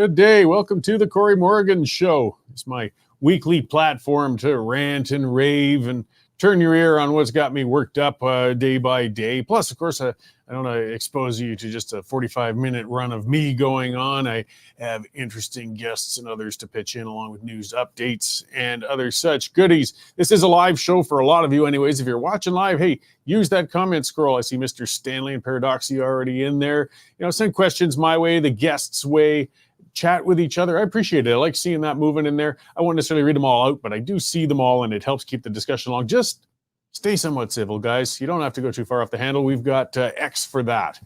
Good day. Welcome to the Cory Morgan Show. It's my weekly platform to rant and rave and turn your ear on what's got me worked up day by day. Plus, of course, I don't want to expose you to just a 45-minute run of me going on. I have interesting guests and others to pitch in, along with news updates and other such goodies. This is a live show for a lot of you anyways. If you're watching live, hey, use that comment scroll. I see Mr. Stanley and Paradoxy already in there. Send questions my way, the guests' way. Chat with each other. I appreciate it. I like seeing that moving in there. I won't necessarily read them all out, but I do see them all, and it helps keep the discussion along. Just stay somewhat civil, guys. You don't have to go too far off the handle. We've got X for that.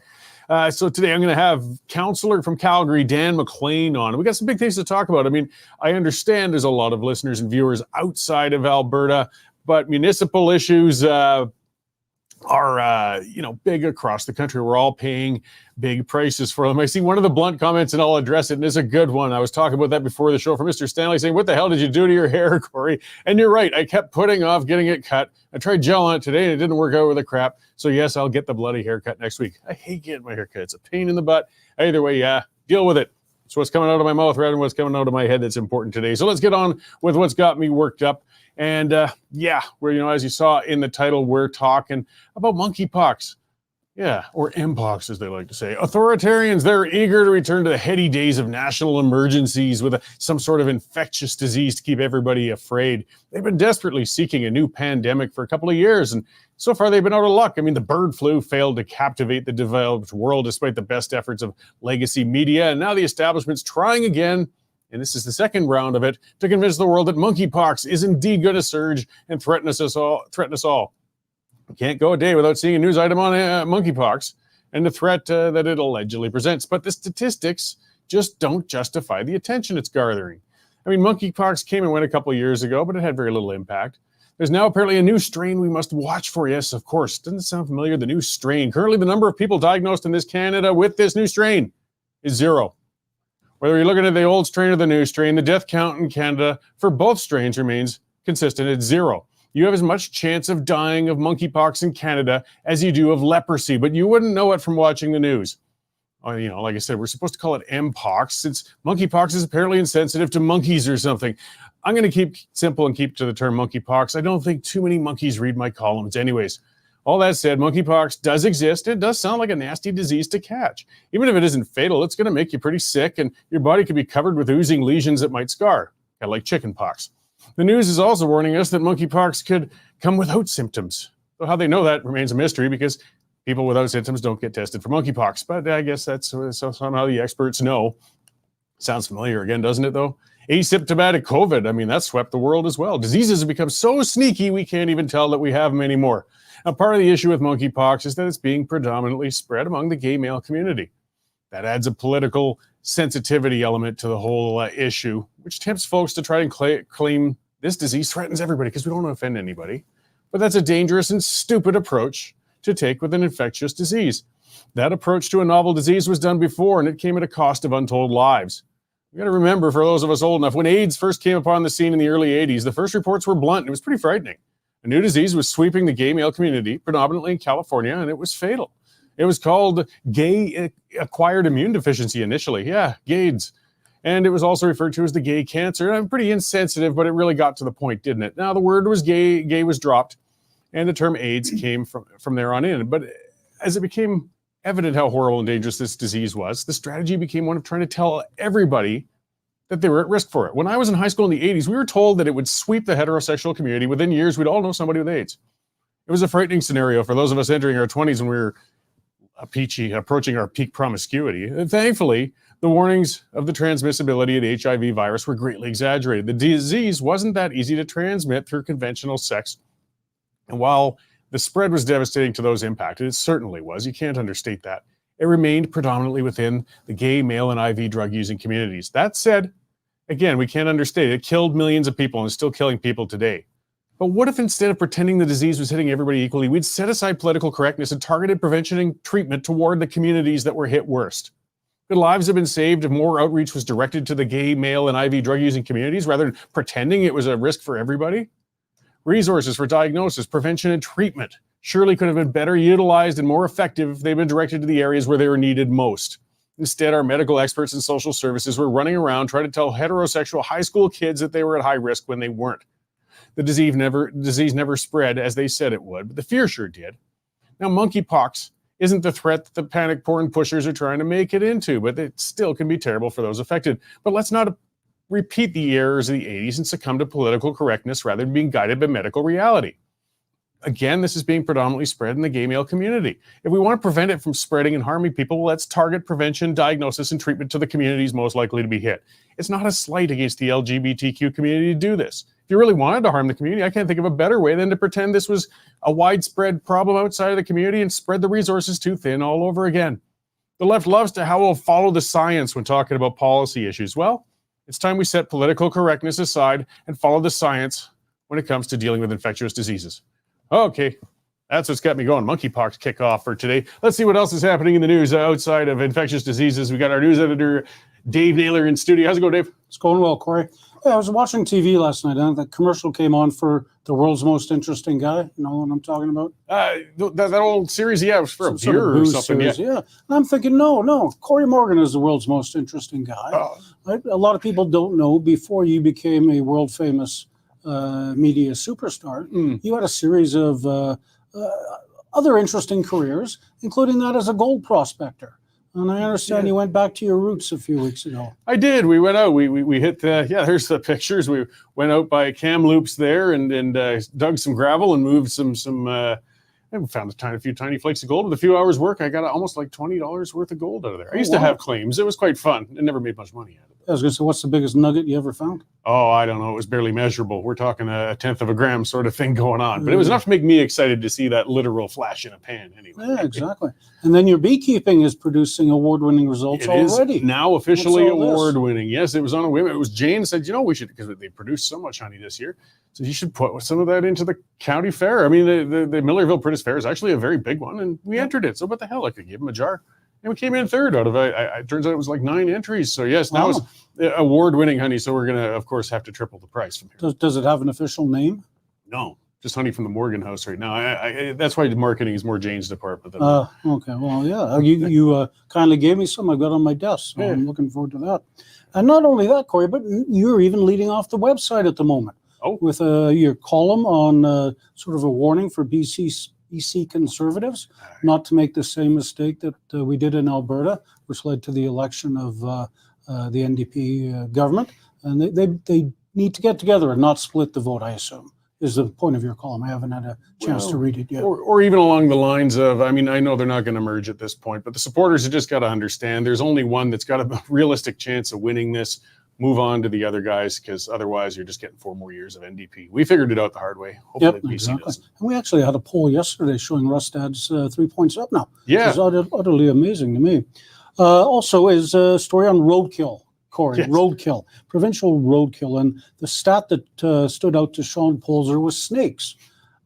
So today I'm going to have Councillor from Calgary, McLean, on. We got some big things to talk about. I mean, I understand there's a lot of listeners and viewers outside of Alberta, but municipal issues are big across the country. We're all paying big prices for them. I see one of the blunt comments, and I'll address it, and it's a good one. I was talking about that before the show from Mr. Stanley, saying, what the hell did you do to your hair, Cory? And you're right. I kept putting off getting it cut. I tried gel on it today, and it didn't work out with the crap. So yes, I'll get the bloody haircut next week. I hate getting my haircut. It's a pain in the butt. Either way, yeah, deal with it. It's what's coming out of my mouth rather than what's coming out of my head that's important today. So let's get on with what's got me worked up. And as you saw in the title, we're talking about monkeypox. Yeah, or Mpox, as they like to say. Authoritarians, they're eager to return to the heady days of national emergencies with some sort of infectious disease to keep everybody afraid. They've been desperately seeking a new pandemic for a couple of years, and so far they've been out of luck. I mean, the bird flu failed to captivate the developed world despite the best efforts of legacy media, and now the establishment's trying again, and this is the second round of it, to convince the world that monkeypox is indeed going to surge and threaten us all. We can't go a day without seeing a news item on monkeypox and the threat that it allegedly presents. But the statistics just don't justify the attention it's garnering. I mean, monkeypox came and went a couple of years ago, but it had very little impact. There's now apparently a new strain we must watch for. Yes, of course. Doesn't it sound familiar? The new strain. Currently, the number of people diagnosed in Canada with this new strain is 0. Whether you're looking at the old strain or the new strain, the death count in Canada for both strains remains consistent at 0. You have as much chance of dying of monkeypox in Canada as you do of leprosy, but you wouldn't know it from watching the news. Like I said, we're supposed to call it Mpox, since monkeypox is apparently insensitive to monkeys or something. I'm going to keep simple and keep to the term monkeypox. I don't think too many monkeys read my columns anyways. All that said, monkeypox does exist. It does sound like a nasty disease to catch. Even if it isn't fatal, it's going to make you pretty sick, and your body could be covered with oozing lesions that might scar, kind of like chickenpox. The news is also warning us that monkeypox could come without symptoms. So how they know that remains a mystery, because people without symptoms don't get tested for monkeypox. But I guess that's somehow the experts know. Sounds familiar again, doesn't it, though? Asymptomatic COVID, I mean, that swept the world as well. Diseases have become so sneaky we can't even tell that we have them anymore. Now, part of the issue with monkeypox is that it's being predominantly spread among the gay male community. That adds a political sensitivity element to the whole issue, which tempts folks to try and claim this disease threatens everybody because we don't want to offend anybody. But that's a dangerous and stupid approach to take with an infectious disease. That approach to a novel disease was done before, and it came at a cost of untold lives. You got to remember, for those of us old enough, when AIDS first came upon the scene in the early 80s, the first reports were blunt. And it was pretty frightening. A new disease was sweeping the gay male community, predominantly in California, and it was fatal. It was called gay acquired immune deficiency initially. Yeah, GAIDS. And it was also referred to as the gay cancer. I'm pretty insensitive, but it really got to the point, didn't it? Now, the word was gay was dropped, and the term AIDS came from there on in. But as it became evident how horrible and dangerous this disease was, the strategy became one of trying to tell everybody that they were at risk for it. When I was in high school in the 80s, we were told that it would sweep the heterosexual community. Within years, we'd all know somebody with AIDS. It was a frightening scenario for those of us entering our 20s when we were approaching our peak promiscuity. And thankfully, the warnings of the transmissibility of the HIV virus were greatly exaggerated. The disease wasn't that easy to transmit through conventional sex. And while the spread was devastating to those impacted, it certainly was. You can't understate that. It remained predominantly within the gay, male, and IV drug-using communities. That said, again, we can't understate it. It killed millions of people and is still killing people today. But what if instead of pretending the disease was hitting everybody equally, we'd set aside political correctness and targeted prevention and treatment toward the communities that were hit worst? Good lives have been saved if more outreach was directed to the gay, male, and IV drug-using communities rather than pretending it was a risk for everybody. Resources for diagnosis, prevention, and treatment surely could have been better utilized and more effective if they'd been directed to the areas where they were needed most. Instead, our medical experts and social services were running around trying to tell heterosexual high school kids that they were at high risk when they weren't. The disease never spread as they said it would, but the fear sure did. Now, monkeypox isn't the threat that the panic porn pushers are trying to make it into, but it still can be terrible for those affected. But let's not repeat the errors of the 80s and succumb to political correctness rather than being guided by medical reality. Again, this is being predominantly spread in the gay male community. If we want to prevent it from spreading and harming people, let's target prevention, diagnosis, and treatment to the communities most likely to be hit. It's not a slight against the LGBTQ community to do this. If you really wanted to harm the community, I can't think of a better way than to pretend this was a widespread problem outside of the community and spread the resources too thin all over again. The left loves to how we'll follow the science when talking about policy issues. Well, it's time we set political correctness aside and follow the science when it comes to dealing with infectious diseases. Okay, that's what's got me going. Monkeypox kickoff for today. Let's see what else is happening in the news outside of infectious diseases. We got our news editor, Dave Naylor, in studio. How's it going, Dave? It's going well, Corey. Yeah, I was watching TV last night, and the commercial came on for the world's most interesting guy. You know what I'm talking about? That old series, yeah, it was for a beer or something. Series, yeah. And I'm thinking, no, Cory Morgan is the world's most interesting guy. Right? A lot of people don't know, before you became a world-famous media superstar, you had a series of other interesting careers, including that as a gold prospector. And I understand you went back to your roots a few weeks ago. I did. We went out. We hit the, there's the pictures. We went out by Kamloops there and dug some gravel and moved some and we found a few tiny flakes of gold. With a few hours work, I got almost like $20 worth of gold out of there. I used to have claims. It was quite fun. I never made much money out of it. I was going to say, what's the biggest nugget you ever found? Oh, I don't know. It was barely measurable. We're talking a tenth of a gram sort of thing going on. But it was enough to make me excited to see that literal flash in a pan anyway. Yeah, exactly. And then your beekeeping is producing award-winning results already. It is now officially award-winning. Yes, it was on a whim. It was Jane said, we should, because they produced so much honey this year, so you should put some of that into the county fair. I mean, the Millerville Prentice Fair is actually a very big one, and we entered it. So what the hell? I could give them a jar. And we came in third out of it turns out it was like 9 entries. So yes, now it's award-winning honey. So we're going to, of course, have to triple the price from here. Does it have an official name? No, just honey from the Morgan house right now. That's why marketing is more Jane's department than okay. Well, yeah, you kindly gave me some. I've got on my desk, so I'm looking forward to that. And not only that, Corey, but you're even leading off the website at the moment with your column on sort of a warning for BC Conservatives not to make the same mistake that we did in Alberta, which led to the election of the NDP government. And they need to get together and not split the vote, I assume, is the point of your column. I haven't had a chance to read it yet. Or even along the lines of, I mean, I know they're not going to merge at this point, but the supporters have just got to understand there's only one that's got a realistic chance of winning this. Move on to the other guys, because otherwise you're just getting 4 more years of NDP. We figured it out the hard way. Hopefully exactly. And we actually had a poll yesterday showing Rustad's 3 points up now. Yeah. Which is utterly amazing to me. Also is a story on roadkill, Corey. Yes. Roadkill, provincial roadkill. And the stat that stood out to Sean Polzer was snakes.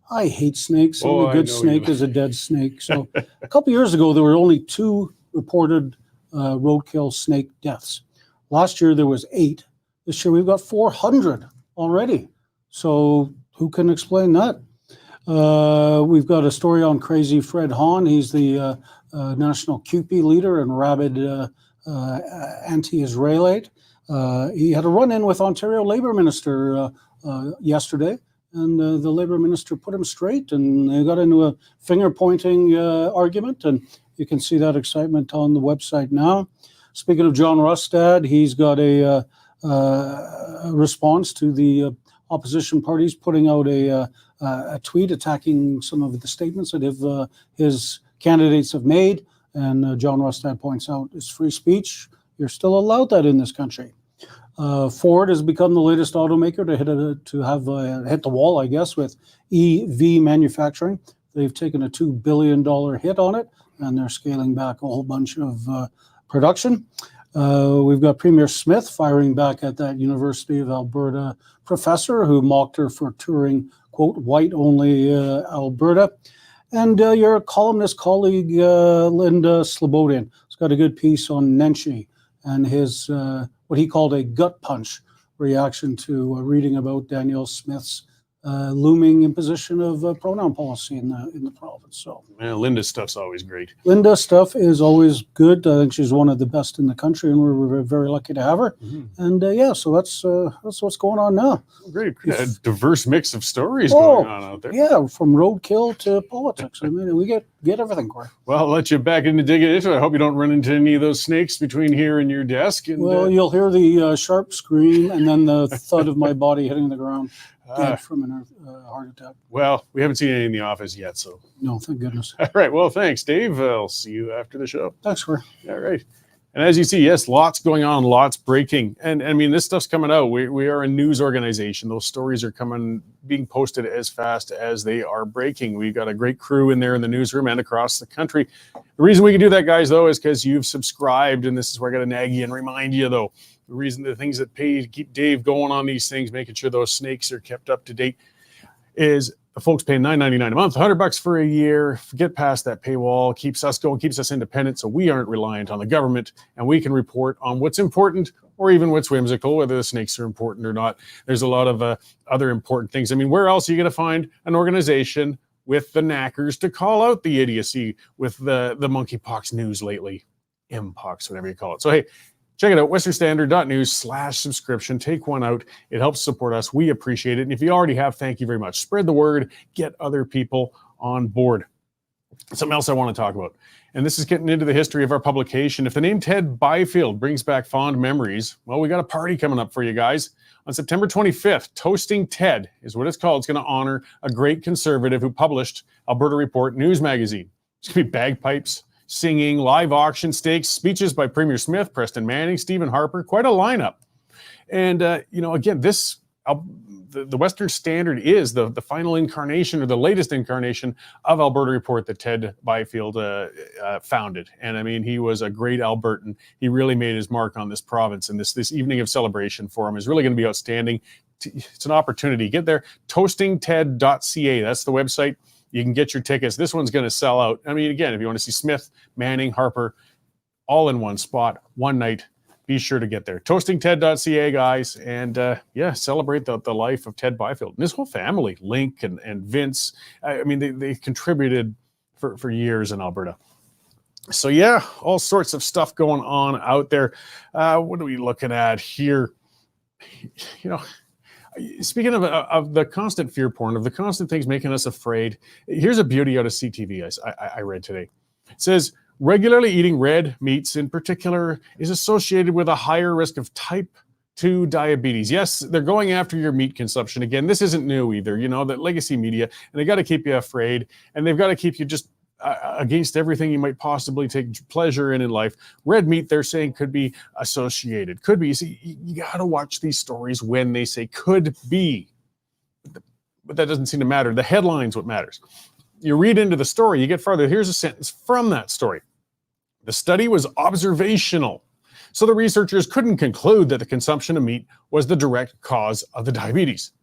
I hate snakes. And a good snake is a dead snake. So a couple years ago, there were only 2 reported roadkill snake deaths. Last year, there was 8. This year, we've got 400 already. So who can explain that? We've got a story on Crazy Fred Hahn. He's the national CUPE leader and rabid anti-Israelite. He had a run-in with Ontario Labour Minister yesterday, and the Labour Minister put him straight, and they got into a finger-pointing argument, and you can see that excitement on the website now. Speaking of John Rustad, he's got a response to the opposition parties putting out a tweet attacking some of the statements that his candidates have made. And John Rustad points out it's free speech. You're still allowed that in this country. Ford has become the latest automaker to hit the wall, I guess, with EV manufacturing. They've taken a $2 billion hit on it, and they're scaling back a whole bunch of production. We've got Premier Smith firing back at that University of Alberta professor who mocked her for touring, quote, white-only Alberta. And your columnist colleague, Linda Slobodian, has got a good piece on Nenshi and his, what he called a gut punch reaction to reading about Danielle Smith's looming imposition of pronoun policy in the province. So Linda's stuff's always great. Linda's stuff is always good. I think she's one of the best in the country, and we're very lucky to have her. And so that's what's going on now. Great, a diverse mix of stories going on out there. Yeah, from roadkill to politics. I mean, we get everything, Cory. Well, I'll let you back into digging into it. I hope you don't run into any of those snakes between here and your desk. And, well, you'll hear the sharp scream and then the thud of my body hitting the ground. Dead from a heart attack. Well, we haven't seen any in the office yet, so. No, thank goodness. All right, well, thanks, Dave. I'll see you after the show. Thanks, Cory. All right. And as you see, yes, lots going on, lots breaking. And I mean, this stuff's coming out. We are a news organization. Those stories are being posted as fast as they are breaking. We've got a great crew in there in the newsroom and across the country. The reason we can do that, guys, though, is because you've subscribed. And this is where I got to nag you and remind you, though. The reason, the things that pay to keep Dave going on these things, making sure those snakes are kept up to date, is the folks paying $9.99 a month, $100 for a year. Get past that paywall, keeps us going, keeps us independent, so we aren't reliant on the government, and we can report on what's important or even what's whimsical, whether the snakes are important or not. There's a lot of other important things. I mean, where else are you going to find an organization with the knackers to call out the idiocy with the monkeypox news lately? Mpox, whatever you call it. So, hey, check it out, westernstandard.news/subscription. Take one out. It helps support us. We appreciate it. And if you already have, thank you very much. Spread the word. Get other people on board. Something else I want to talk about, and this is getting into the history of our publication. If the name Ted Byfield brings back fond memories, well, we got a party coming up for you guys. On September 25th, Toasting Ted is what it's called. It's going to honor a great conservative who published Alberta Report news magazine. It's going to be bagpipes, singing, live auction stakes, speeches by Premier Smith, Preston Manning, Stephen Harper, quite a lineup. And, again, this, the Western Standard is the final incarnation or the latest incarnation of Alberta Report that Ted Byfield founded. And I mean, he was a great Albertan. He really made his mark on this province, and this evening of celebration for him is really going to be outstanding. It's an opportunity. Get there, toastingted.ca. That's the website. You can get your tickets. This one's going to sell out. I mean, again, if you want to see Smith, Manning, Harper, all in one spot, one night, be sure to get there. Toastingted.ca, guys. And celebrate the life of Ted Byfield and his whole family, Link and Vince. I mean, they contributed for years in Alberta. So, yeah, all sorts of stuff going on out there. What are we looking at here? Speaking of the constant fear porn, of the constant things making us afraid, here's a beauty out of CTV I read today. It says, regularly eating red meats in particular is associated with a higher risk of type 2 diabetes. Yes, they're going after your meat consumption. Again, this isn't new either, that legacy media, and they got to keep you afraid, and they've got to keep you just against everything you might possibly take pleasure in life. Red meat, they're saying, could be associated. Could be. You see, you got to watch these stories when they say could be. But that doesn't seem to matter. The headline's what matters. You read into the story, you get farther. Here's a sentence from that story. The study was observational, so the researchers couldn't conclude that the consumption of meat was the direct cause of the diabetes.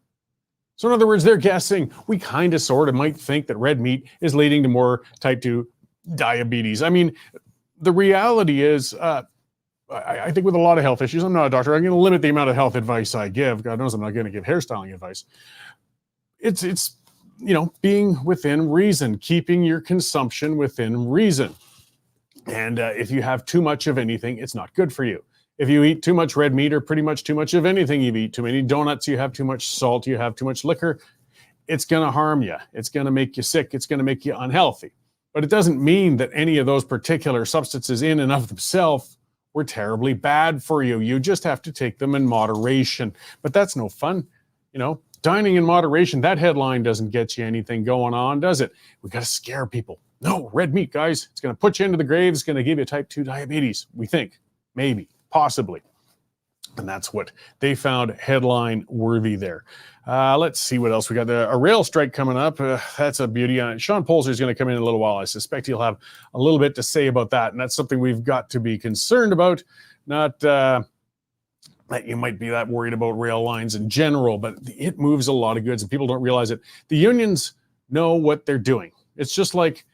So in other words, they're guessing. We kind of sort of might think that red meat is leading to more type 2 diabetes. I mean, the reality is, I think with a lot of health issues, I'm not a doctor, I'm going to limit the amount of health advice I give. God knows I'm not going to give hairstyling advice. It's being within reason, keeping your consumption within reason. And if you have too much of anything, it's not good for you. If you eat too much red meat or pretty much too much of anything, you eat too many donuts, you have too much salt, you have too much liquor, it's going to harm you. It's going to make you sick. It's going to make you unhealthy. But it doesn't mean that any of those particular substances in and of themselves were terribly bad for you. You just have to take them in moderation. But that's no fun. Dining in moderation, that headline doesn't get you anything going on, does it? We got to scare people. No, red meat, guys. It's going to put you into the grave. It's going to give you type 2 diabetes. We think. Maybe. Possibly. And that's what they found headline worthy there. Let's see what else we got. A rail strike coming up. That's a beauty on it. Sean Polzer is going to come in a little while. I suspect he'll have a little bit to say about that. And that's something we've got to be concerned about. Not that you might be that worried about rail lines in general, but it moves a lot of goods and people don't realize it. The unions know what they're doing. It's just like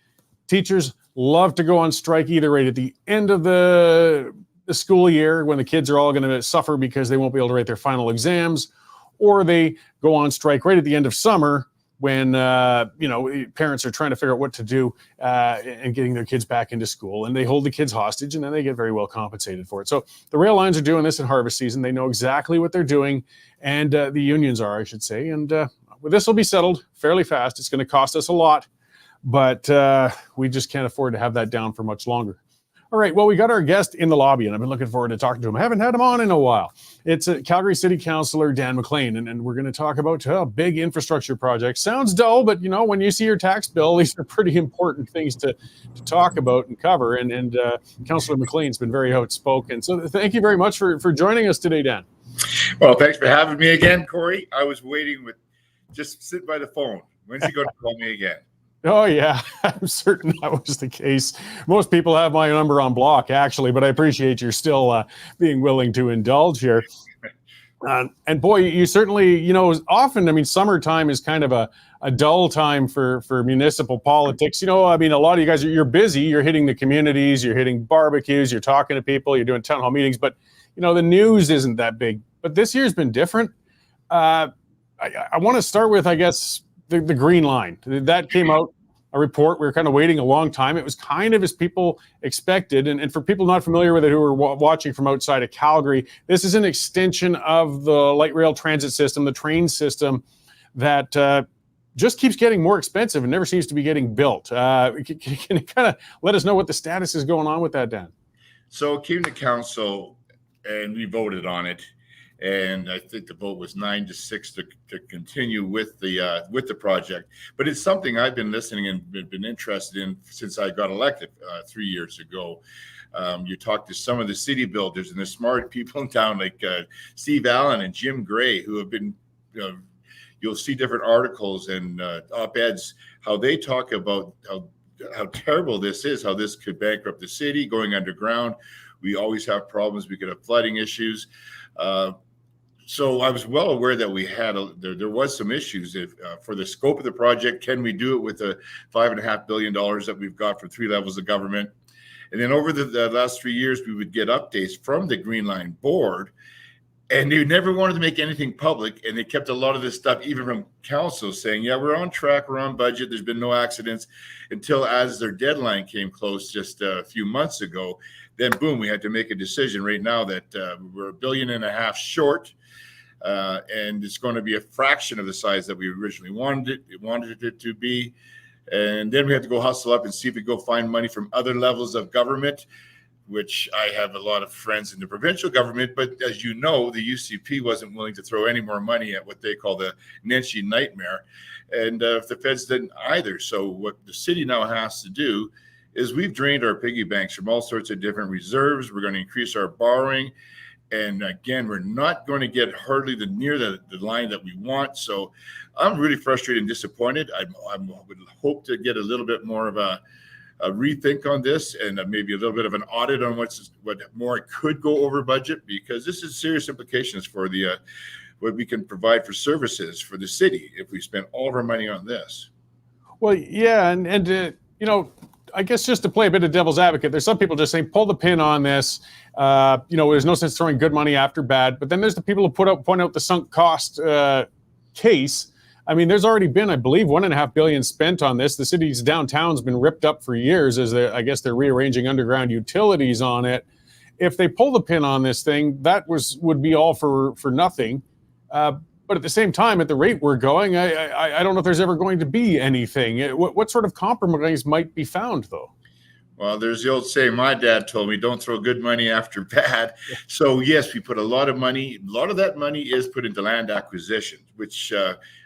teachers love to go on strike either right at the end of the school year when the kids are all going to suffer because they won't be able to write their final exams, or they go on strike right at the end of summer when parents are trying to figure out what to do and getting their kids back into school, and they hold the kids hostage, and then they get very well compensated for it. So the rail lines are doing this in harvest season. They know exactly what they're doing, and the unions are, I should say. And this will be settled fairly fast. It's going to cost us a lot, but we just can't afford to have that down for much longer. All right, well, we got our guest in the lobby, and I've been looking forward to talking to him. I haven't had him on in a while. It's Calgary City Councillor Dan McLean, and we're going to talk about big infrastructure projects. Sounds dull, but when you see your tax bill, these are pretty important things to talk about and cover. And Councillor McLean's been very outspoken. So thank you very much for joining us today, Dan. Well, thanks for having me again, Cory. I was waiting just sit by the phone. When's he going to call me again? Oh, yeah, I'm certain that was the case. Most people have my number on block, actually, but I appreciate you're still being willing to indulge here. And boy, you certainly, often, summertime is kind of a dull time for municipal politics. A lot of you guys, you're busy, you're hitting the communities, you're hitting barbecues, you're talking to people, you're doing town hall meetings, but, the news isn't that big. But this year's been different. I want to start with, I guess, the Green Line. That came out, a report. We were kind of waiting a long time. It was kind of as people expected. And for people not familiar with it who are watching from outside of Calgary, this is an extension of the light rail transit system, the train system that just keeps getting more expensive and never seems to be getting built. Can you kind of let us know what the status is going on with that, Dan? So it came to council and we voted on it. And I think the vote was 9-6 to continue with the project. But it's something I've been listening and been interested in since I got elected 3 years ago. You talk to some of the city builders and the smart people in town, like Steve Allen and Jim Gray, who have been, you'll see different articles and op-eds, how they talk about how terrible this is, how this could bankrupt the city, going underground. We always have problems. We could have flooding issues. So I was well aware that we had there was some issues for the scope of the project. Can we do it with the $5.5 billion that we've got from 3 levels of government? And then over the last 3 years, we would get updates from the Green Line board, and they never wanted to make anything public. And they kept a lot of this stuff, even from council, saying, yeah, we're on track, we're on budget, there's been no accidents, until as their deadline came close just a few months ago. Then boom, we had to make a decision right now that we're $1.5 billion short, and it's going to be a fraction of the size that we originally wanted it to be. And then we had to go hustle up and see if we go find money from other levels of government, which I have a lot of friends in the provincial government. But as you know, the UCP wasn't willing to throw any more money at what they call the Nenshi nightmare. And the feds didn't either. So what the city now has to do is we've drained our piggy banks from all sorts of different reserves. We're going to increase our borrowing. And again, we're not going to get hardly near the line that we want. So I'm really frustrated and disappointed. I would hope to get a little bit more of a rethink on this, and maybe a little bit of an audit on what more could go over budget, because this is serious implications for the what we can provide for services for the city if we spend all of our money on this. Well, yeah, and I guess just to play a bit of devil's advocate, there's some people just saying, pull the pin on this. There's no sense throwing good money after bad. But then there's the people who point out the sunk cost case. There's already been, I believe, $1.5 billion spent on this. The city's downtown's been ripped up for years as I guess they're rearranging underground utilities on it. If they pull the pin on this thing, that would be all for nothing. But at the same time, at the rate we're going, I don't know if there's ever going to be anything. What sort of compromise might be found, though? Well, there's the old saying my dad told me, don't throw good money after bad. So, yes, we put a lot of money. A lot of that money is put into land acquisition, which,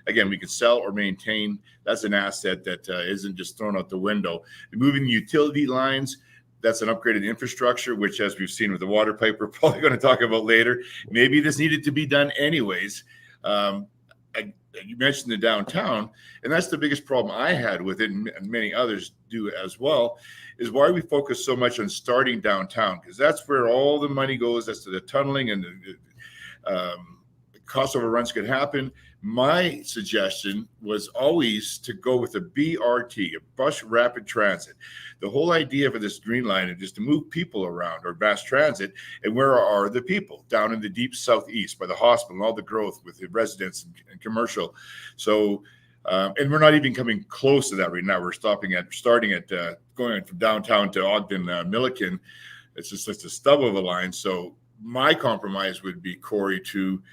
again, we can sell or maintain. That's an asset that isn't just thrown out the window. Moving utility lines, that's an upgraded infrastructure, which, as we've seen with the water pipe, we're probably going to talk about later. Maybe this needed to be done anyways. You mentioned the downtown, and that's the biggest problem I had with it, and many others do as well, is why we focus so much on starting downtown, because that's where all the money goes. That's to the tunneling, and the cost overruns could happen. My suggestion was always to go with a BRT, a bus rapid transit. The whole idea for this green line is just to move people around, or mass transit. And where are the people? Down in the deep southeast by the hospital and all the growth with the residents and commercial. So, and we're not even coming close to that right now. We're starting at going from downtown to Ogden, Milliken. It's just a stub of a line. So my compromise would be, Cory, to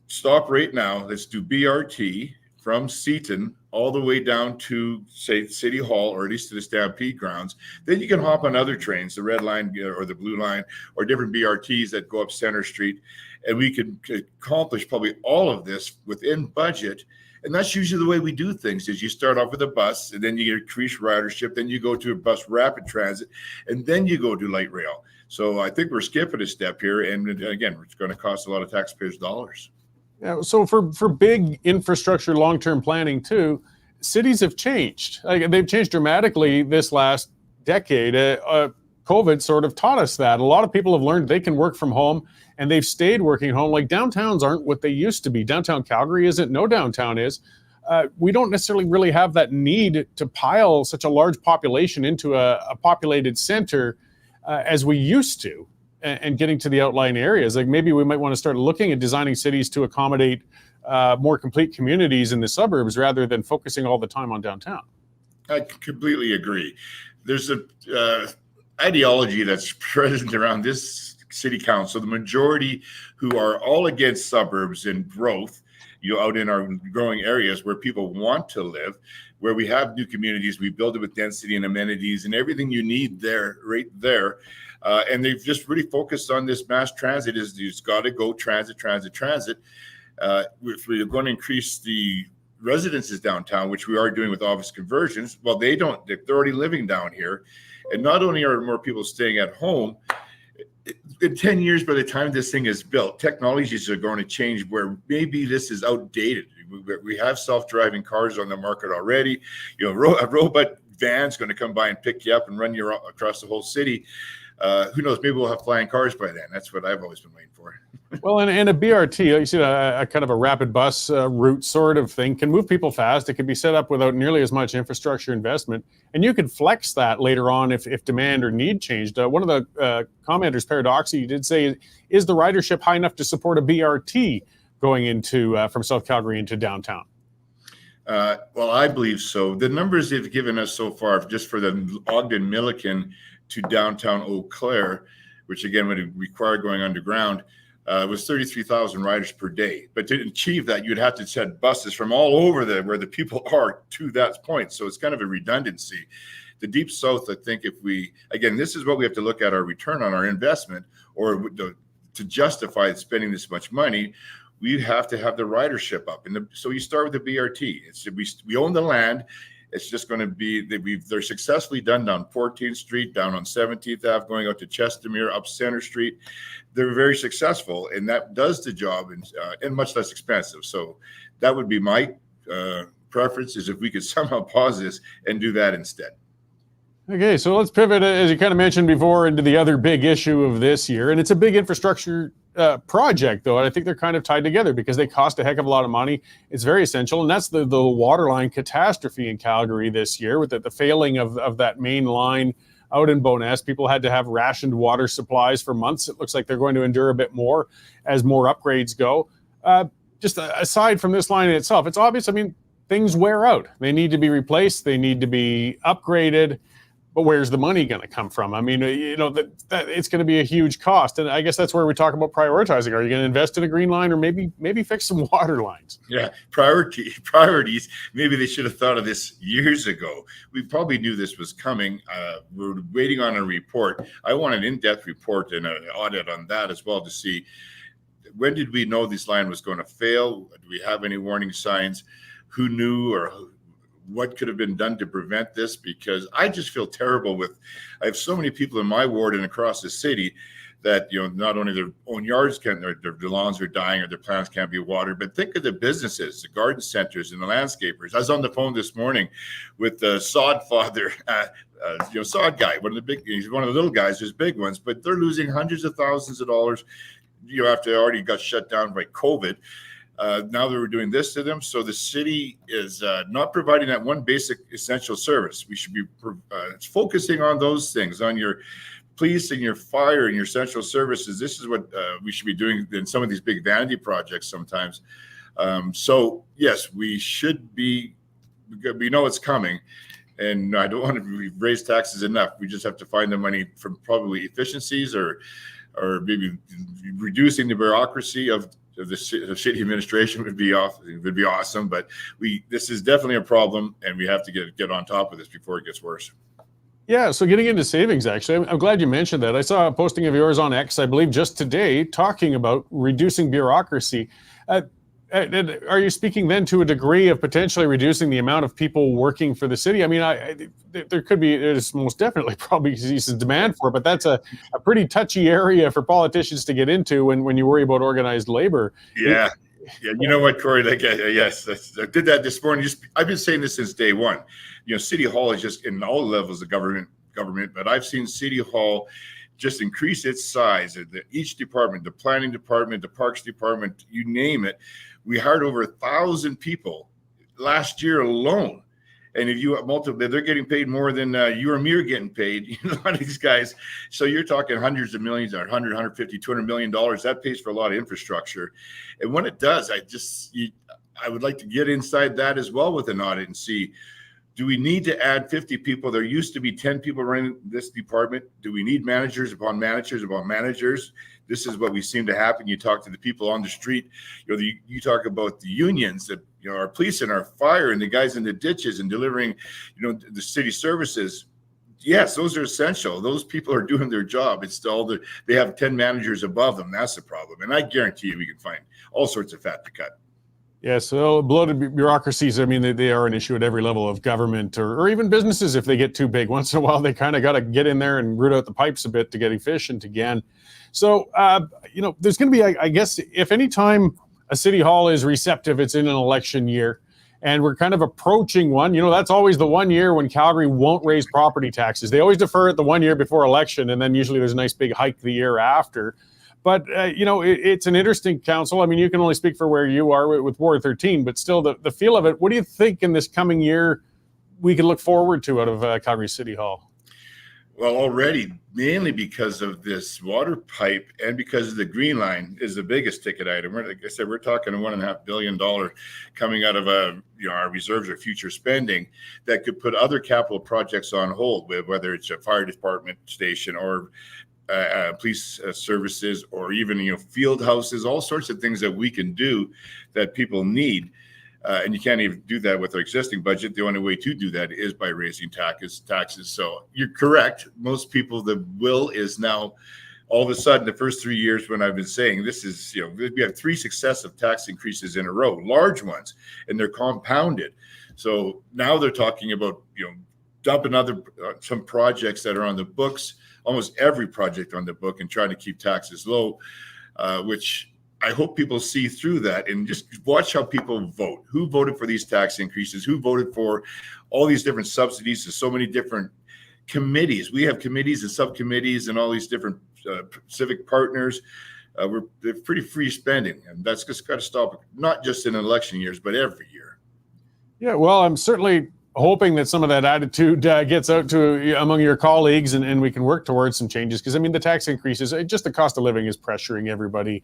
stop right now. Let's do BRT from Seaton all the way down to, say, City Hall, or at least to the Stampede grounds. Then you can hop on other trains, the red line or the blue line, or different BRTs that go up Center Street. And we could accomplish probably all of this within budget. And that's usually the way we do things, is you start off with a bus, and then you increase ridership, then you go to a bus rapid transit, and then you go to light rail. So I think we're skipping a step here. And again, it's going to cost a lot of taxpayers' dollars. Yeah, so for big infrastructure, long-term planning too, cities have changed. Like, they've changed dramatically this last decade. COVID sort of taught us that. A lot of people have learned they can work from home, and they've stayed working home. Like, downtowns aren't what they used to be. Downtown Calgary isn't. No downtown is. We don't necessarily really have that need to pile such a large population into a populated center as we used to. And getting to the outlying areas, like, maybe we might want to start looking at designing cities to accommodate more complete communities in the suburbs rather than focusing all the time on downtown. I completely agree. There's a ideology that's present around this city council, the majority who are all against suburbs and growth, out in our growing areas where people want to live, where we have new communities, we build it with density and amenities and everything you need there, right there. And they've just really focused on this mass transit. Is you've got to go transit. If we're going to increase the residences downtown, which we are doing with office conversions, well, they're already living down here. And not only are more people staying at home, in 10 years, by the time this thing is built, technologies are going to change where maybe this is outdated. We have self-driving cars on the market already. A robot van's going to come by and pick you up and run you across the whole city. Who knows? Maybe we'll have flying cars by then. That's what I've always been waiting for. Well, and a BRT, like you said, a kind of a rapid bus route sort of thing can move people fast. It can be set up without nearly as much infrastructure investment. And you could flex that later on if demand or need changed. One of the commenters, Paradoxy, did say, is the ridership high enough to support a BRT going into from South Calgary into downtown? Well, I believe so. The numbers they've given us so far, just for the Ogden Milliken to downtown Eau Claire, which again would require going underground, was 33,000 riders per day. But to achieve that, you'd have to send buses from all over where the people are to that point. So it's kind of a redundancy. The Deep South, I think, this is what we have to look at, our return on our investment, or to justify spending this much money, we have to have the ridership up. So you start with the BRT. We own the land. It's just going to be they're successfully done down 14th Street, down on 17th Ave, going out to Chestermere, up Center Street. They're very successful, and that does the job and much less expensive. So that would be my preference, is if we could somehow pause this and do that instead. Okay, so let's pivot, as you kind of mentioned before, into the other big issue of this year. And it's a big infrastructure project, though. And I think they're kind of tied together because they cost a heck of a lot of money. It's very essential. And that's the waterline catastrophe in Calgary this year, with the failing of that main line out in Bowness. People had to have rationed water supplies for months. It looks like they're going to endure a bit more as more upgrades go. Just aside from this line in itself, it's obvious, things wear out. They need to be replaced. They need to be upgraded. But where's the money going to come from? That it's going to be a huge cost. And I guess that's where we talk about prioritizing. Are you going to invest in a green line, or maybe fix some water lines? Yeah, priorities. Maybe they should have thought of this years ago. We probably knew this was coming. We're waiting on a report. I want an in-depth report and an audit on that as well, to see, when did we know this line was going to fail? Do we have any warning signs? Who knew, or what could have been done to prevent this? Because I just feel terrible I have so many people in my ward and across the city that, not only their own yards their lawns are dying, or their plants can't be watered, but think of the businesses, the garden centers and the landscapers. I was on the phone this morning with the sod father, sod guy, he's one of the little guys, there's big ones, but they're losing hundreds of thousands of dollars, after they already got shut down by COVID. Now that we're doing this to them, so the city is not providing that one basic essential service. We should be focusing on those things, on your police and your fire and your essential services. This is what we should be doing in some of these big vanity projects sometimes. So yes, we should be, we know it's coming, and I don't want to raise taxes enough. We just have to find the money from probably efficiencies or maybe reducing the bureaucracy of the city administration would be awesome. But this is definitely a problem, and we have to get on top of this before it gets worse. Yeah, so getting into savings, actually, I'm glad you mentioned that. I saw a posting of yours on X, I believe, just today, talking about reducing bureaucracy. Are you speaking then to a degree of potentially reducing the amount of people working for the city? I mean, there's most definitely probably some demand for it, but that's a pretty touchy area for politicians to get into when you worry about organized labor. Yeah. Yeah, you know what, Cory? Yes, I did that this morning. I've been saying this since day one. City Hall is just in all levels of government, but I've seen City Hall just increase its size. Each department, the planning department, the parks department, you name it. We hired over 1,000 people last year alone. And if you multiply, they're getting paid more than you or me are getting paid. A lot of these guys. So you're talking hundreds of millions, or 100, 150, $200 million. That pays for a lot of infrastructure. And when it does, I would like to get inside that as well with an audit and see, do we need to add 50 people? There used to be 10 people running this department. Do we need managers upon managers upon managers? This is what we seem to happen. You talk to the people on the street. You talk about the unions that our police and our fire and the guys in the ditches and delivering, the city services. Yes, those are essential. Those people are doing their job. It's all they have 10 managers above them. That's the problem. And I guarantee you, we can find all sorts of fat to cut. Yeah, so bloated bureaucracies, I mean, they are an issue at every level of government or even businesses if they get too big. Once in a while, they kind of got to get in there and root out the pipes a bit to get efficient again. So, there's going to be, I guess, if any time a city hall is receptive, it's in an election year. And we're kind of approaching one. That's always the 1 year when Calgary won't raise property taxes. They always defer it the 1 year before election, and then usually there's a nice big hike the year after. But, it's an interesting council. I mean, you can only speak for where you are with Ward 13, but still the feel of it. What do you think in this coming year we can look forward to out of Calgary City Hall? Well, already, mainly because of this water pipe and because of the green line is the biggest ticket item. Like I said, we're talking $1.5 billion coming out of our reserves or future spending that could put other capital projects on hold, whether it's a fire department station or police services or even field houses, all sorts of things that we can do that people need. And you can't even do that with our existing budget. The only way to do that is by raising taxes. So you're correct. Most people, the will is now all of a sudden the first 3 years when I've been saying this is, we have 3 successive tax increases in a row, large ones, and they're compounded. So now they're talking about, dumping some projects that are on the books, almost every project on the book, and trying to keep taxes low, which I hope people see through that and just watch how people vote. Who voted for these tax increases? Who voted for all these different subsidies to so many different committees? We have committees and subcommittees and all these different civic partners. They're pretty free spending, and that's just got to stop, not just in election years, but every year. Yeah, well, I'm certainly hoping that some of that attitude gets out to among your colleagues and we can work towards some changes. Because, I mean, the tax increases, just the cost of living is pressuring everybody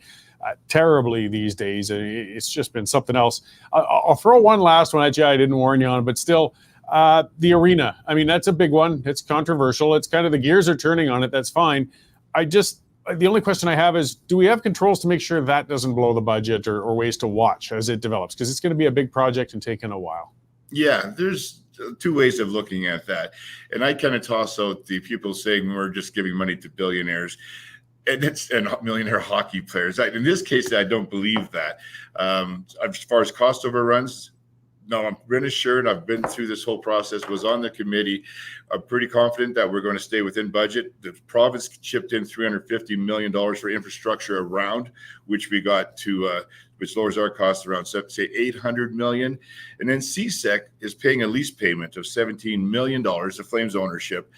terribly these days. It's just been something else. I'll throw one last one at you. I didn't warn you on, but still, the arena. I mean, that's a big one. It's controversial. It's kind of the gears are turning on it. That's fine. The only question I have is, do we have controls to make sure that doesn't blow the budget or ways to watch as it develops? Because it's going to be a big project and taking a while. Yeah, there's 2 ways of looking at that. And I kind of toss out the people saying we're just giving money to billionaires and millionaire hockey players. In this case, I don't believe that. As far as cost overruns, no, I'm pretty sure, I've been through this whole process, was on the committee. I'm pretty confident that we're going to stay within budget. The province chipped in $350 million for infrastructure around, which we got to, which lowers our costs around, say, $800 million. And then CSEC is paying a lease payment of $17 million of Flames ownership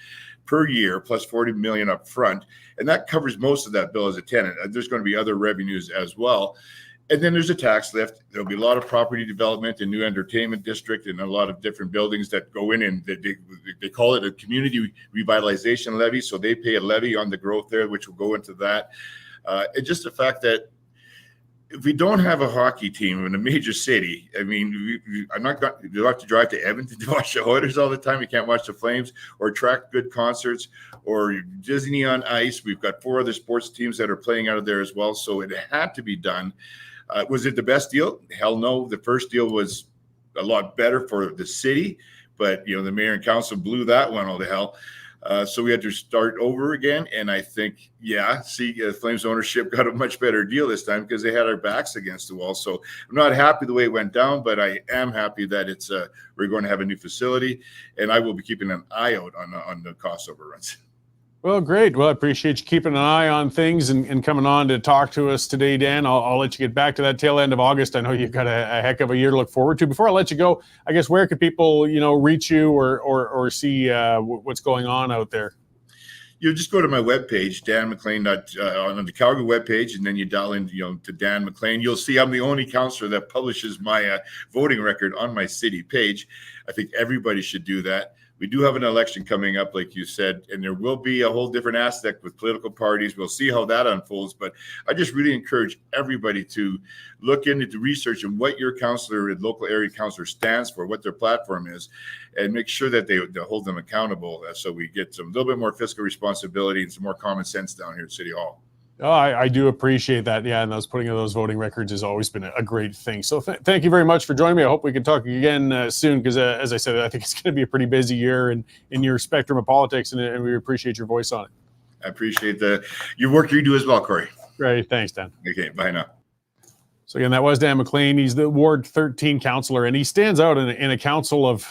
per year, plus $40 million up front. And that covers most of that bill as a tenant. There's going to be other revenues as well. And then there's a tax lift. There'll be a lot of property development and new entertainment district and a lot of different buildings that go in, and they call it a community revitalization levy. So they pay a levy on the growth there, which will go into that. And just the fact that if we don't have a hockey team in a major city, I mean, I'm not going to have to drive to Edmonton to watch the Oilers all the time. You can't watch the Flames or track good concerts or Disney on Ice. We've got 4 other sports teams that are playing out of there as well. So it had to be done. Was it the best deal? Hell no. The first deal was a lot better for the city, but the mayor and council blew that one all to hell. So we had to start over again. And I think, Flames ownership got a much better deal this time because they had our backs against the wall. So I'm not happy the way it went down, but I am happy that we're going to have a new facility, and I will be keeping an eye out on the cost overruns. Well, great. Well, I appreciate you keeping an eye on things and coming on to talk to us today, Dan. I'll let you get back to that tail end of August. I know you've got a heck of a year to look forward to. Before I let you go, I guess where could people, reach you or see what's going on out there? You just go to my webpage, Dan McLean, on the Calgary webpage, and then you dial in, to Dan McLean. You'll see I'm the only councillor that publishes my voting record on my city page. I think everybody should do that. We do have an election coming up, like you said, and there will be a whole different aspect with political parties. We'll see how that unfolds, but I just really encourage everybody to look into the research and what your councillor and local area councillor stands for, what their platform is, and make sure that they hold them accountable so we get a little bit more fiscal responsibility and some more common sense down here at City Hall. Oh, I do appreciate that. Yeah, and putting in those voting records has always been a great thing. So thank you very much for joining me. I hope we can talk again soon because, as I said, I think it's going to be a pretty busy year in your spectrum of politics, and we appreciate your voice on it. I appreciate your work you do as well, Cory. Great. Thanks, Dan. Okay, bye now. So again, that was Dan McLean. He's the Ward 13 councillor, and he stands out in a council of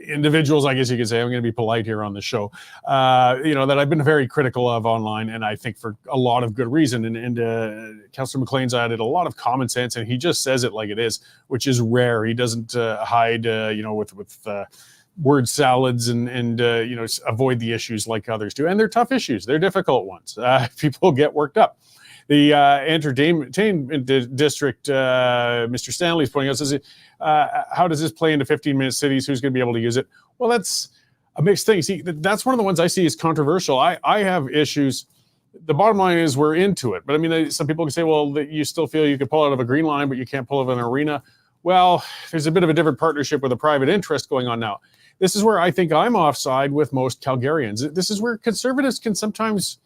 individuals, I guess you could say. I'm going to be polite here on the show, that I've been very critical of online, and I think for a lot of good reason. And Councillor McLean's added a lot of common sense, and he just says it like it is, which is rare. He doesn't hide, with word salads and avoid the issues like others do. And they're tough issues. They're difficult ones. People get worked up. The entertainment district, Mr. Stanley's pointing out, says, how does this play into 15-minute cities? Who's going to be able to use it? Well, that's a mixed thing. See, that's one of the ones I see as controversial. I have issues. The bottom line is we're into it. But I mean, some people can say, well, that you still feel you could pull out of a green line, but you can't pull out of an arena. Well, there's a bit of a different partnership with a private interest going on now. This is where I think I'm offside with most Calgarians. This is where conservatives can sometimes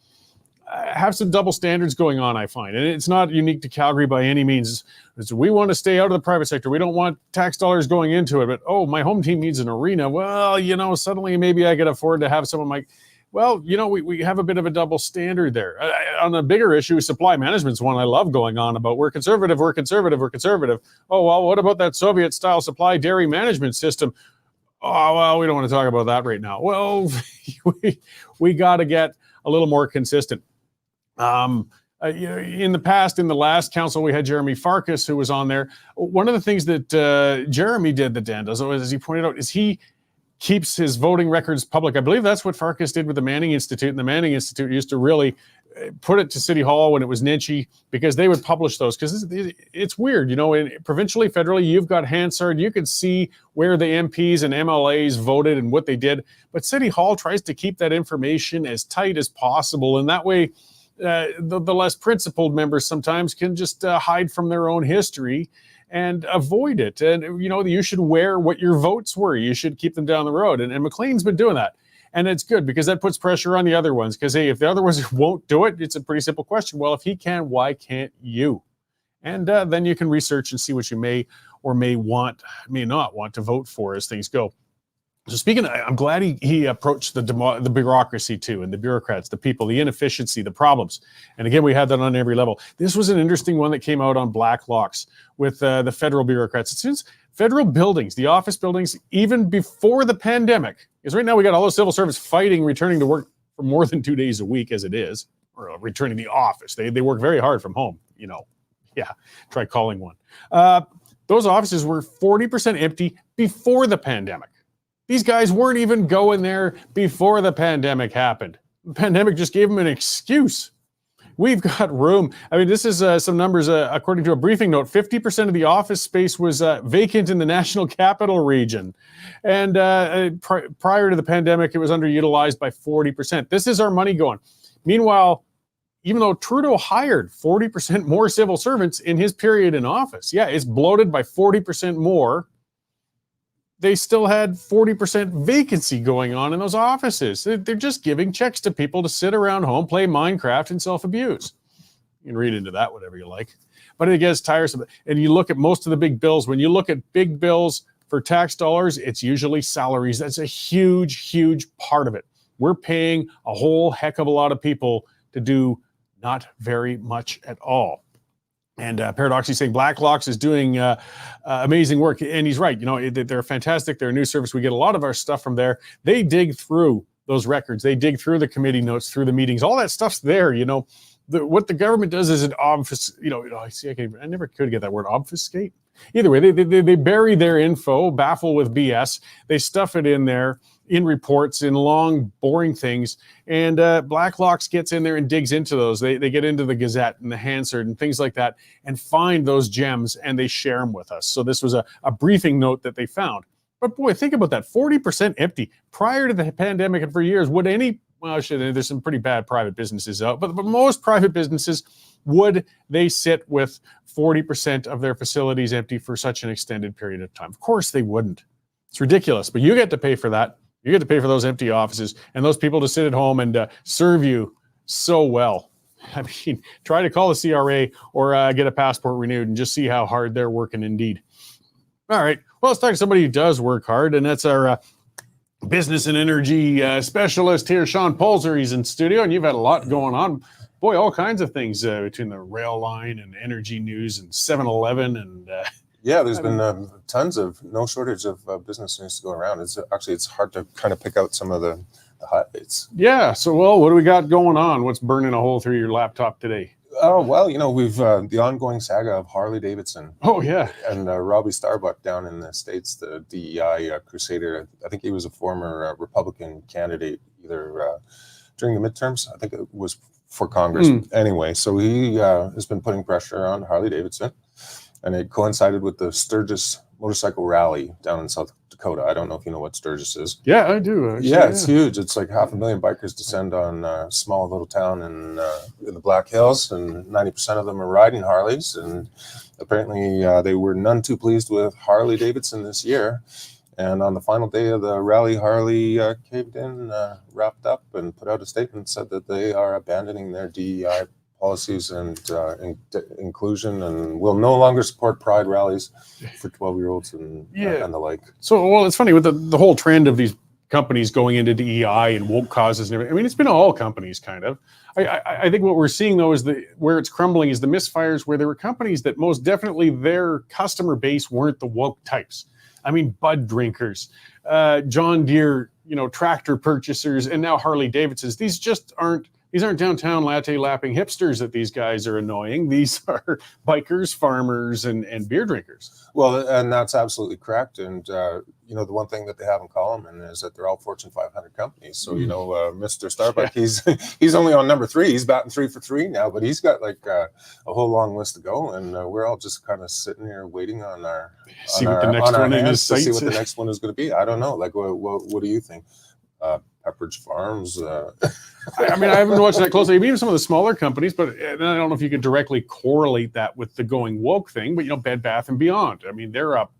have some double standards going on, I find. And it's not unique to Calgary by any means. We want to stay out of the private sector. We don't want tax dollars going into it. But, my home team needs an arena. Well, suddenly maybe I could afford to have some of my... Well, we have a bit of a double standard there. On a bigger issue, supply management's one I love going on about. We're conservative. Oh, well, what about that Soviet-style supply dairy management system? Oh, well, we don't want to talk about that right now. Well, we got to get a little more consistent. In the past, in the last council, we had Jeremy Farkas, who was on there. One of the things that Jeremy did that Dan does, as he pointed out, is he keeps his voting records public. I believe that's what Farkas did with the Manning Institute, and the Manning Institute used to really put it to City Hall when it was ninchy, because they would publish those. Because it's weird, provincially, federally, you've got Hansard. You can see where the MPs and MLAs voted and what they did. But City Hall tries to keep that information as tight as possible, and that way the less principled members sometimes can just hide from their own history and avoid it. And, you should wear what your votes were. You should keep them down the road. And McLean's been doing that. And it's good because that puts pressure on the other ones. Because, hey, if the other ones won't do it, it's a pretty simple question. Well, if he can, why can't you? And then you can research and see what you may or may not want to vote for as things go. So speaking, I'm glad he approached the bureaucracy too, and the bureaucrats, the people, the inefficiency, the problems. And again, we had that on every level. This was an interesting one that came out on Black Locks with the federal bureaucrats. Since federal buildings, the office buildings, even before the pandemic, because right now we got all the civil service fighting returning to work for more than 2 days a week as it is, or returning to the office. They work very hard from home, Yeah, try calling one. Those offices were 40% empty before the pandemic. These guys weren't even going there before the pandemic happened. The pandemic just gave them an excuse. we've got room. I mean, this is some numbers. According to a briefing note, 50% of the office space was vacant in the National Capital Region. And prior to the pandemic, it was underutilized by 40%. This is our money going. Meanwhile, even though Trudeau hired 40% more civil servants in his period in office, yeah, it's bloated by 40% more, they still had 40% vacancy going on in those offices. They're just giving checks to people to sit around home, play Minecraft, and self-abuse. You can read into that whatever you like. But it gets tiresome. And you look at most of the big bills. When you look at big bills for tax dollars, it's usually salaries. That's a huge, huge part of it. We're paying a whole heck of a lot of people to do not very much at all. And paradoxically saying Blacklock's is doing amazing work. And he's right. You know, they're fantastic. They're a news service. We get a lot of our stuff from there. They dig through those records. They dig through the committee notes, through the meetings. All that stuff's there, you know. What the government does is it I never could get that word, obfuscate. Either way, they bury their info, baffle with BS. They stuff it in there, in reports, in long, boring things. And Blacklock's gets in there and digs into those. They get into the Gazette and the Hansard and things like that and find those gems, and they share them with us. So this was a briefing note that they found. But boy, think about that, 40% empty. Prior to the pandemic and for years, would any, well, there's some pretty bad private businesses out, but most private businesses, would they sit with 40% of their facilities empty for such an extended period of time? Of course they wouldn't. It's ridiculous, but you get to pay for that. You get to pay for those empty offices and those people to sit at home and serve you so well. I mean, try to call the CRA or get a passport renewed and just see how hard they're working indeed. All right, well, let's talk to somebody who does work hard, and that's our business and energy specialist here, Sean Polzer. He's in studio, and you've had a lot going on. Boy, all kinds of things between the rail line and energy news and 7-Eleven and yeah, there's been no shortage of business news to go around. It's hard to kind of pick out some of the highlights. Yeah. So, well, what do we got going on? What's burning a hole through your laptop today? Oh, well, you know, we've the ongoing saga of Harley Davidson. Oh, yeah. And Robbie Starbuck down in the States, the DEI crusader. I think he was a former Republican candidate, either during the midterms. I think it was for Congress. Anyway, so he has been putting pressure on Harley Davidson. And it coincided with the Sturgis motorcycle rally down in South Dakota. I don't know if you know what Sturgis is. Yeah, I do. Actually, yeah, it's huge. It's like 500,000 bikers descend on a small little town in the Black Hills, and 90% of them are riding Harleys. And apparently they were none too pleased with Harley Davidson this year. And on the final day of the rally, Harley caved in, wrapped up, and put out a statement, said that they are abandoning their DEI policies and inclusion, and will no longer support pride rallies for 12-year-olds and the like. So, well, it's funny with the whole trend of these companies going into DEI and woke causes and everything. I mean, it's been all companies kind of. I think what we're seeing though is where it's crumbling is the misfires where there were companies that most definitely their customer base weren't the woke types. I mean, Bud drinkers, John Deere, tractor purchasers, and now Harley Davidsons. These aren't downtown latte lapping hipsters that these guys are annoying. These are bikers, farmers, and beer drinkers. Well, and that's absolutely correct. And, the one thing that they have in common is that they're all Fortune 500 companies. So, Mr. Starbuck, he's only on number 3. He's batting 3 for 3 now, but he's got like a whole long list to go. And we're all just kind of sitting here waiting on our see what the next one is going to be. I don't know. Like, what do you think? Pepperidge Farms. I mean, I haven't watched that closely. Even some of the smaller companies, but I don't know if you could directly correlate that with the going woke thing. But Bed Bath and Beyond. I mean, they're up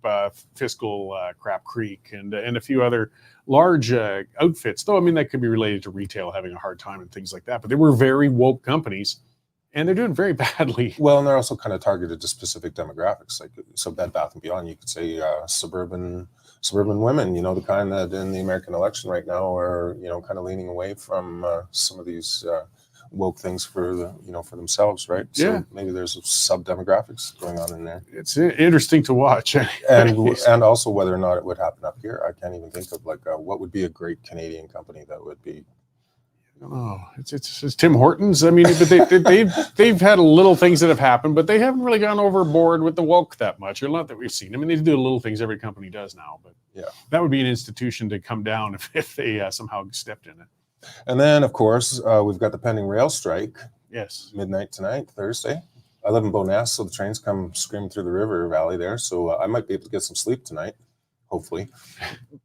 fiscal Crap Creek and a few other large outfits. Though I mean, that could be related to retail having a hard time and things like that. But they were very woke companies, and they're doing very badly. Well, and they're also kind of targeted to specific demographics. Like so, Bed Bath and Beyond, you could say suburban women, the kind that in the American election right now are, kind of leaning away from some of these woke things for themselves, right? Yeah. So maybe there's sub-demographics going on in there. It's interesting to watch. and also whether or not it would happen up here. I can't even think of what would be a great Canadian company that would be. Oh, it's Tim Hortons. I mean, but they've had little things that have happened, but they haven't really gone overboard with the woke that much, or not that we've seen. I mean, they do little things every company does now, but yeah, that would be an institution to come down if they somehow stepped in it. And then, of course, we've got the pending rail strike Yes. midnight tonight, Thursday. I live in Bowness, so the trains come screaming through the river valley there. So I might be able to get some sleep tonight, hopefully.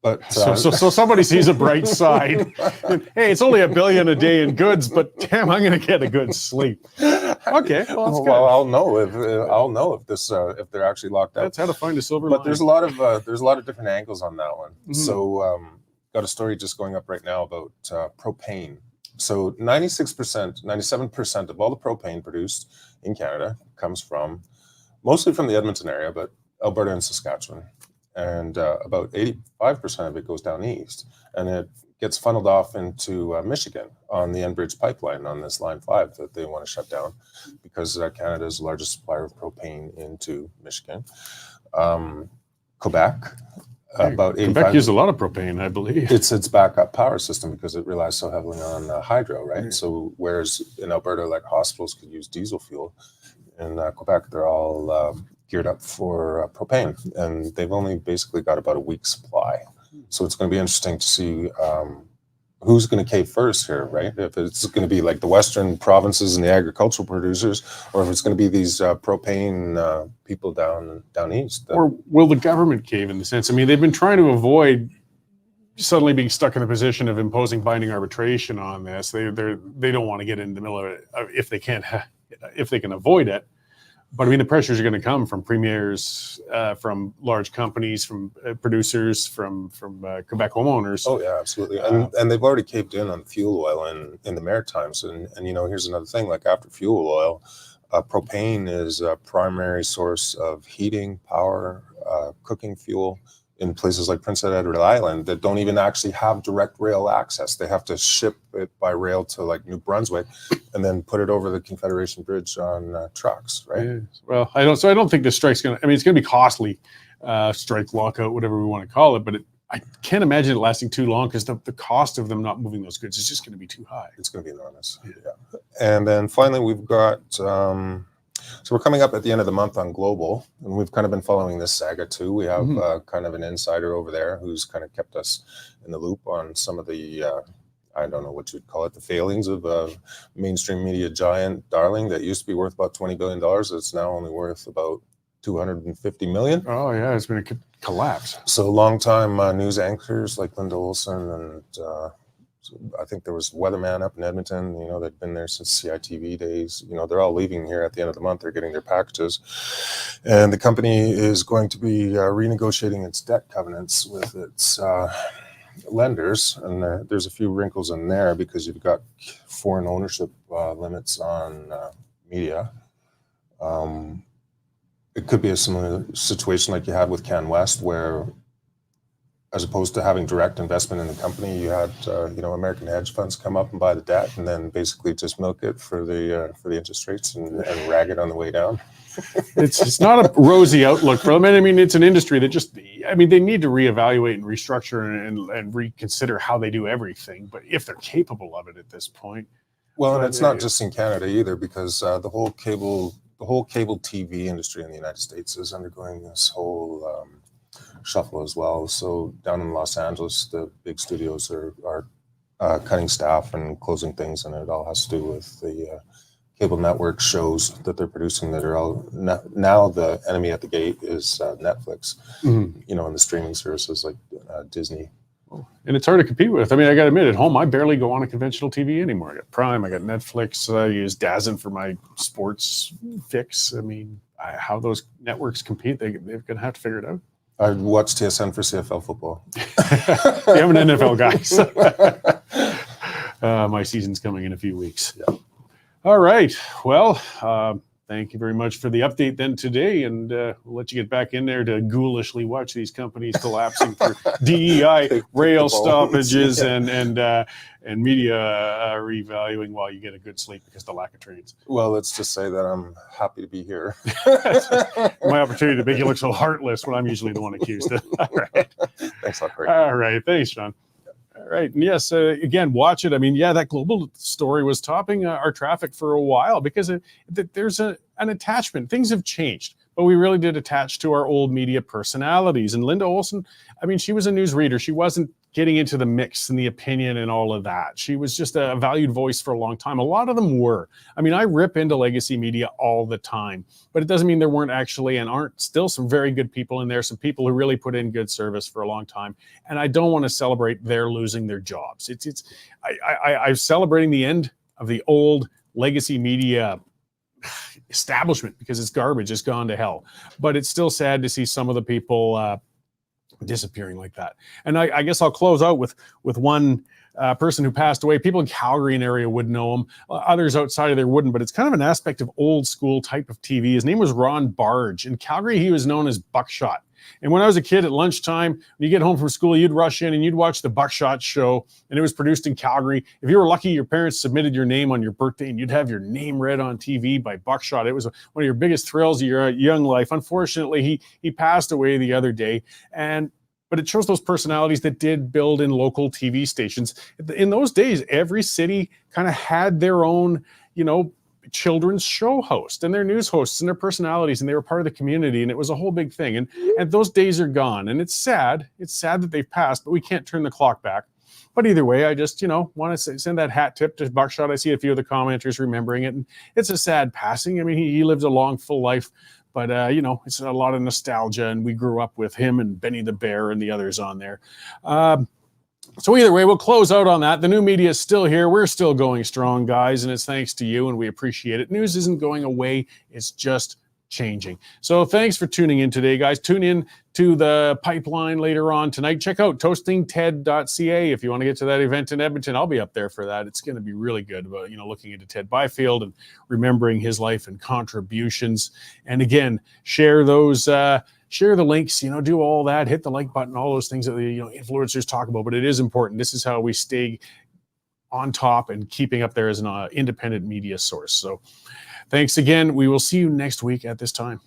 But So somebody sees a bright side. Hey, it's only $1 billion a day in goods, but damn, I'm going to get a good sleep. Okay, well, that's good. Well, I'll know if they're actually locked up. That's how to find a silver But line. there's a lot of different angles on that one. Mm-hmm. So got a story just going up right now about propane. So 96%, 97% of all the propane produced in Canada comes mostly from the Edmonton area, but Alberta and Saskatchewan. And about 85% of it goes down east, and it gets funneled off into Michigan on the Enbridge pipeline on this Line 5 that they want to shut down because Canada is the largest supplier of propane into Michigan. Quebec, about 85%. Quebec used a lot of propane, I believe. It's its backup power system because it relies so heavily on hydro, right? Mm. So whereas in Alberta, like hospitals could use diesel fuel, in Quebec, they're all geared up for propane, and they've only basically got about a week's supply. So it's going to be interesting to see who's going to cave first here, right? If it's going to be like the Western provinces and the agricultural producers, or if it's going to be these propane people down east. Or will the government cave in the sense? I mean, they've been trying to avoid suddenly being stuck in a position of imposing binding arbitration on this. They don't want to get in the middle of it if they can avoid it. But I mean, the pressures are going to come from premiers, from large companies, from producers, from Quebec homeowners. Oh yeah, absolutely. And they've already caved in on fuel oil in the Maritimes. And here's another thing. Like after fuel oil, propane is a primary source of heating, power, cooking fuel in places like Prince Edward Island that don't even actually have direct rail access. They have to ship it by rail to like New Brunswick and then put it over the Confederation Bridge on trucks, right? Yeah. Well, I don't think the strike's going to, I mean, it's going to be costly, strike, lockout, whatever we want to call it, but I can't imagine it lasting too long because the cost of them not moving those goods is just going to be too high. It's going to be enormous. Yeah. And then finally, we've got, so we're coming up at the end of the month on Global, and we've kind of been following this saga too. We have kind of an insider over there who's kind of kept us in the loop on some of the, I don't know what you'd call it, the failings of a mainstream media giant, Darling, that used to be worth about $20 billion. It's now only worth about $250 million. Oh yeah, it's been a collapse. So longtime news anchors like Linda Olson and I think there was Weatherman up in Edmonton, they'd been there since CITV days. They're all leaving here at the end of the month. They're getting their packages. And the company is going to be renegotiating its debt covenants with its lenders. And there's a few wrinkles in there because you've got foreign ownership limits on media. It could be a similar situation like you had with CanWest, where as opposed to having direct investment in the company, you had American hedge funds come up and buy the debt and then basically just milk it for the interest rates and rag it on the way down. It's not a rosy outlook for them. I mean, it's an industry that they need to reevaluate and restructure and reconsider how they do everything. But if they're capable of it at this point. Well, and it's not just in Canada either, because the whole cable TV industry in the United States is undergoing this whole shuffle as well. So down in Los Angeles, the big studios are cutting staff and closing things, and it all has to do with the cable network shows that they're producing that are all now the enemy at the gate is Netflix, and the streaming services like Disney. And it's hard to compete with. I mean, I got to admit, at home, I barely go on a conventional TV anymore. I got Prime, I got Netflix, I use DAZN for my sports fix. I mean, how those networks compete, they're going to have to figure it out. I watch TSN for CFL football. I'm an NFL guy. My season's coming in a few weeks. Yeah. All right. Well, thank you very much for the update then today, and we'll let you get back in there to ghoulishly watch these companies collapsing for DEI, rail stoppages, and media revaluing while you get a good sleep because of the lack of trains. Well, let's just say that I'm happy to be here. My opportunity to make you look so heartless when I'm usually the one accused. All right. Thanks a lot, Cory. All right. Thanks, Sean. All right. And yes, again, watch it. I mean, yeah, that Global story was topping our traffic for a while because there's an attachment. Things have changed, but we really did attach to our old media personalities. And Linda Olson, I mean, she was a news reader. She wasn't getting into the mix and the opinion and all of that. She was just a valued voice for a long time. A lot of them were. I mean, I rip into legacy media all the time, but it doesn't mean there weren't actually and aren't still some very good people in there, some people who really put in good service for a long time. And I don't want to celebrate their losing their jobs. I'm celebrating the end of the old legacy media establishment because it's garbage. It's gone to hell. But it's still sad to see some of the people disappearing like that. And I guess I'll close out with one person who passed away. People in Calgary and area would know him. Others outside of there wouldn't, but it's kind of an aspect of old school type of TV. His name was Ron Barge. In Calgary, he was known as Buckshot. And when I was a kid at lunchtime, when you get home from school, you'd rush in and you'd watch the Buckshot show, and it was produced in Calgary. If you were lucky, your parents submitted your name on your birthday and you'd have your name read on TV by Buckshot. It was one of your biggest thrills of your young life. Unfortunately, he passed away the other day, but it shows those personalities that did build in local TV stations. In those days, every city kind of had their own, children's show host and their news hosts and their personalities, and they were part of the community, and it was a whole big thing. And those days are gone, and it's sad. It's sad that they've passed, but we can't turn the clock back. But either way, I just, want to send that hat tip to Buckshot. I see a few of the commenters remembering it, and it's a sad passing. I mean, he lived a long, full life, but, it's a lot of nostalgia, and we grew up with him and Benny the Bear and the others on there. So either way, we'll close out on that. The new media is still here. We're still going strong, guys, and it's thanks to you, and we appreciate it. News isn't going away. It's just changing. So thanks for tuning in today, guys. Tune in to the pipeline later on tonight. Check out toastingted.ca if you want to get to that event in Edmonton. I'll be up there for that. It's going to be really good about, looking into Ted Byfield and remembering his life and contributions. And again, share those share the links, do all that, hit the like button, all those things that the influencers talk about. But it is important. This is how we stay on top and keeping up there as an independent media source. So thanks again. We will see you next week at this time.